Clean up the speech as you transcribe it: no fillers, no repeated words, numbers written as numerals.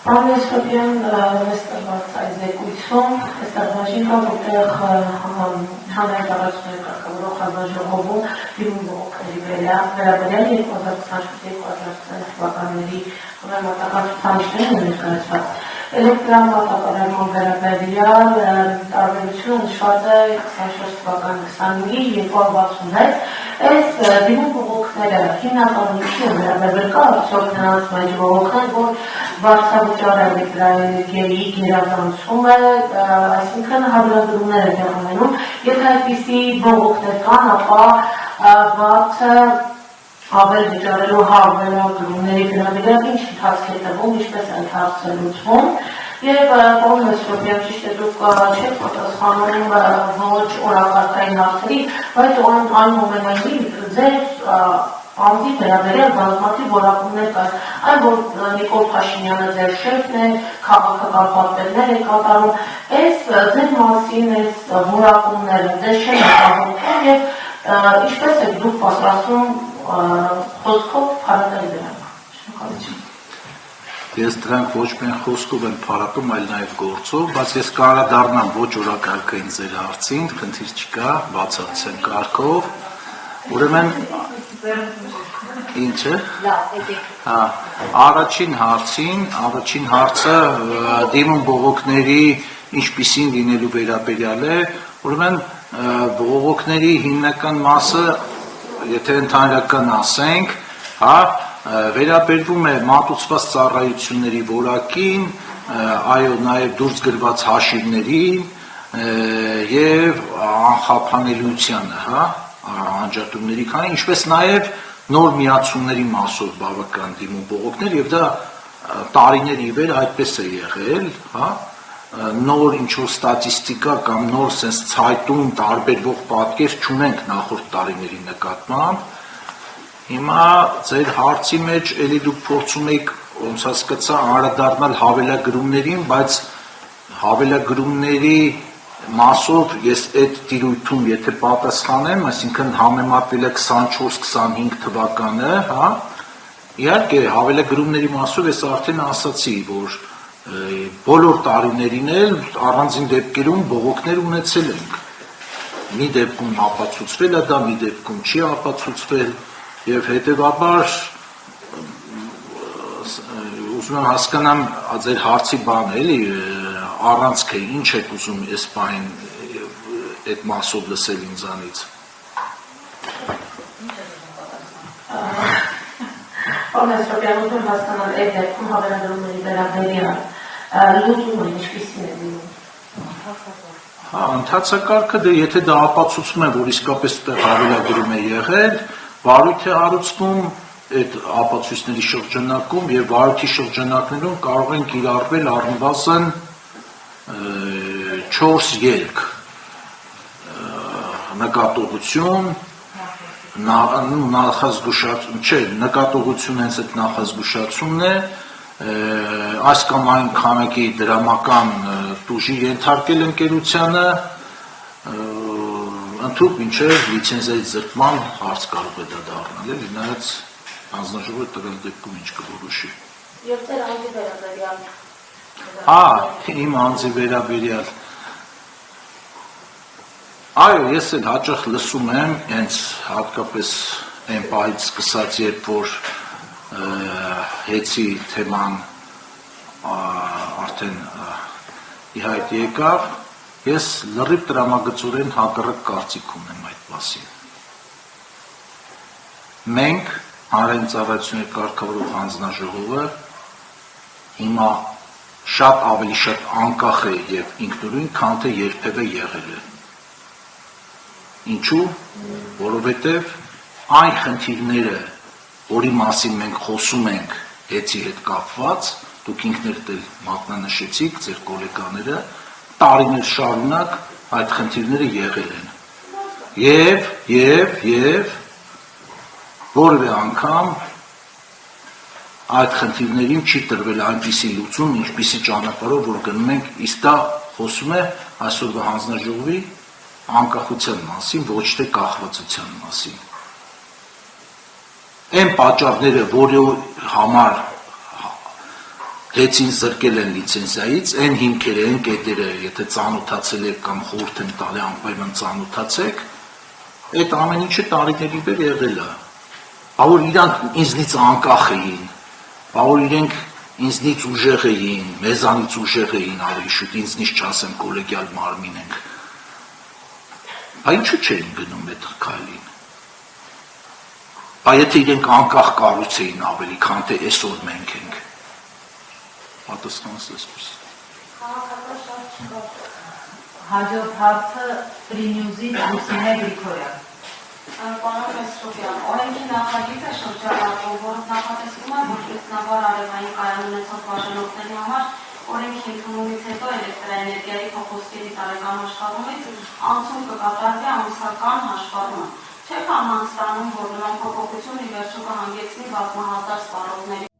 Ամենեսպրոպյան վստահված այս դեկույցում, այստեղ բաժին կա, որտեղ հանրային տարածքների կարգավորող հանձնաժողովում դիմում բողոքների վերաբերյալ 2024-2025 թվականների համեմատական ցուցանիշներն են ներկայացված։ Էլեկտրամատակարարման վերաբերյալ տարբերությունը նշված է 24 թվականի 25-ի 266, այս դիմում բողոքները հիմնականում ինչի են վերաբերվել կա արդյոք նրանց մեջ բողոքներ, որ վարձավճար էլեկտրաէներգիայի գերազանցումը, այսինքն հարյուրադրումներ են տեղի, եթե այդպիսի բողոքներ կան, ապա վարձը ավել վճարելու հավելագրումների գնահատական ինչ ընթացք է տևում, ինչպես է հարցը լուծվում, եւ պարոն Մեսրոպյան, ճիշտ է դուք չեք պատասխանում ոչ օրակարգային հարցերի, բայց այնուամենայնիվ ձեր անձի վերաբերյալ բազմաթիվ որակումներ կար, այն որ Նիկոլ Փաշինյանը ձեր շեֆն է, քաղաքական պատվերներ է կատարում, այս ձեր մասին այս որակումները ձեր չեն ապահովում եւ ինչպես եք դուք պատրաստում խոսքով փառատոնի դրանք։ Շնորհակալություն։ Ես դրանք ոչ միայն խոսքով եմ փառատում, այլ նաև գործով, բայց ես կանդրադառնամ ոչ օրակարգային ձեր հարցին, խնդիր չկա, բացառությամբ կարգով։ Ուրեմն ինչ է։ Առաջին հարցը դիմում բողոքների ինչպիսին լինելու վերաբերյալ է, ուրեմն բողոքների հիմնական մասը, եթե ընդհանրական ասենք, վերաբերվում է մատուցված ծառայությունների որակին, այո, նաև դուրս գրված հաշիվներին եւ անխափանելիությանը, անջատումների քանի, ինչպես նաև նոր միացումների մասով բավական դիմում բողոքներ եւ դա տարիների վեր այդպես է եղել, նոր ինչ-որ ստատիստիկա կամ նոր sense ցայտուն տարբերվող պատկեր չունենք նախորդ տարիների նկատմամբ։ Հիմա ձեր հարցի մեջ էլի դուք փորձում եք ոնց հասկացա անդրադառնալ հավելագրումներին, բայց հավելագրումների մասով ես այդ տիրույթում եթե պատասխանեմ, այսինքն համեմատվել է 24-25 թվականը, իհարկե հավելագրումների մասով ես արդեն ասացի, որ բոլոր տարիներին էլ առանձին դեպքերում բողոքներ ունեցել ենք։ Մի դեպքում ապացուցվել է դա, մի դեպքում չի ապացուցվել եւ հետեւաբար ուզում եմ հասկանամ ձեր հարցի բանը էլի առանցքը ինչ եք ուզում այս բանին այդ մասով լսել ինձանից։ Օրենսդրական ուզում հասկանալ այդ դեպքում հավելագրումների վերաբերյալ լուծումը ինչպիսին է լինում։ Ընթացակարգը եթե դա ապացուցում է, որ իսկապես այդտեղ հավելագրում է եղել, վարույթ է հարուցվում այդ ապացույցների շրջանակում եւ վարույթի շրջանակներում կարող են կիրառվել առնվազն 4 ելք նկատողություն, նախազգուշացում, չէ, նկատողություն հենց այդ նախազգուշացումն է, այս կամ այն քանակի դրամական տուժի ենթարկել ընկերությանը, ընդհուպ մինչև լիցենզիայի զրկման հարց կարող է դա դառնալ, էլի նայած հանձնաժողովը տվյալ դեպքում ինչ կորոշի։ Եվ ձեր անձի վերաբերյալ։ Իմ անձի վերաբերյալ։ Այո, ես էլ հաճախ լսում եմ, հենց հատկապես այն պահից սկսած, երբ որ հեծի թեման արդեն ի հայտ եկավ, ես լրիվ տրամագծորեն հակառակ կարծիք ունեմ այդ մասին։ Մենք հանրային ծառայությունների կարգավորող հանձնաժողովը հիմա շատ ավելի շատ անկախ է եւ ինքնուրույն, քան թե երբևէ եղել է։ Ինչու՞, որովհետեւ այն խնդիրները, որի մասին մենք խոսում ենք հեծի հետ կապված, դուք ինքներդ էլ մատնանշեցիք, ձեր գոլեգաները, տարիներ շարունակ այդ խնդիրները եղել են։ Եվ որևէ անգամ այդ խնդիրներին չի տրվել այնպիսի լուծում, ինչպիսի ճանապարհով, որ գնում ենք, իսկ դա խոսում է այսօրվա հանձնաժողովի անկախության մասին, ոչ թե կախվածության մասին։ Այն պատճառները, որի համար Հեցին զրկել են լիցենզիայից, այն հիմքերը, այն կետերը, եթե ծանոթացել եք կամ խորհուրդ եմ տալի անպայման ծանոթացեք, այդ ամեն ինչը տարիների վեր եղել է։ Որ իրանք ինձնից անկախ էին, որ իրենք ինձնից ուժեղ էին, մեզանից ուժեղ էին ավելի շուտ, ինձնից չասեմ կոլեգիալ մարմին ենք։ Ինչու չէին գնում այդ քայլին։ Եթե իրենք անկախ կառույց էին ավելի, քան թե այսօր մենք ենք։ Պատասխանս այսպես։ Հաջորդ հարցը Free-News-ի Լուսինե Գրիգորյան։ Պարոն Մեսրոպյան, օրենքի նախագիծը շրջանառվում, որը նախատեսվում է, որ ինքնաբար արևային կայան ունեցող բաժանորդների համար օրենքի ընդունումից հետո էլեկտրաէներգիայի փոխոսքերի տարեկան աշխարհումից անցում կկատարվի ամսական հաշվառման։ Չեք համանցանում, որ նման փոփոխություն ի վերջո կհանգեցնի բազմահազար սպառողների